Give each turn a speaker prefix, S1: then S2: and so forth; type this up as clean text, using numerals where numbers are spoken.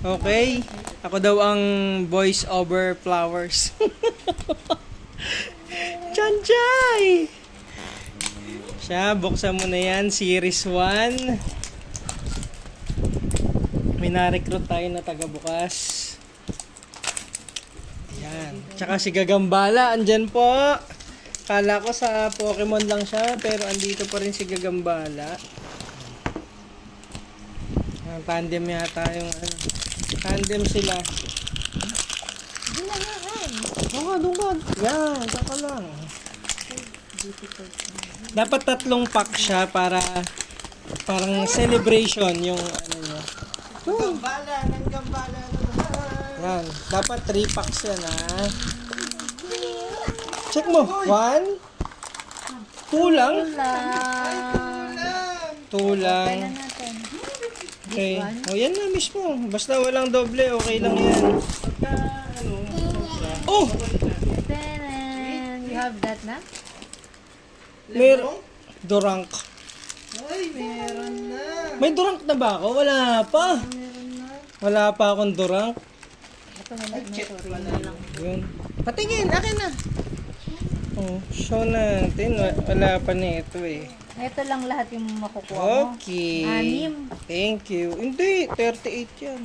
S1: Okay. Ako daw ang voice over flowers. Chanchay! Siya, buksan mo na yan. Series 1. May na-recruit tayo na taga-bukas. Yan. Tsaka si Gagambala, andyan po. Kala ko sa Pokemon lang siya, pero andito pa rin si Gagambala. Tandem yata yung ano. Tandem sila. Dungad. Yan, saka lang. Dapat 3 pack siya para parang celebration yung ano niya.
S2: Gambala ng gambala ng
S1: Yan, dapat 3 packs yan ha. Check mo. 1 2 lang. 2 lang. Okay. O yan na mismo. Basta walang doble, okay lang yan. Oh!
S3: You have that na?
S1: Meron. Durank.
S2: Ay, meron na.
S1: May durank na ba ako? Wala pa. Wala pa akong durank.
S3: Ito wala na ito.
S1: Yun. Patingin, akin na. Oh, show natin. Wala pa na ito eh.
S3: Ito lang lahat yung makukuha mo.
S1: Okay.
S3: 6.
S1: Thank you. Hindi, 38 yan.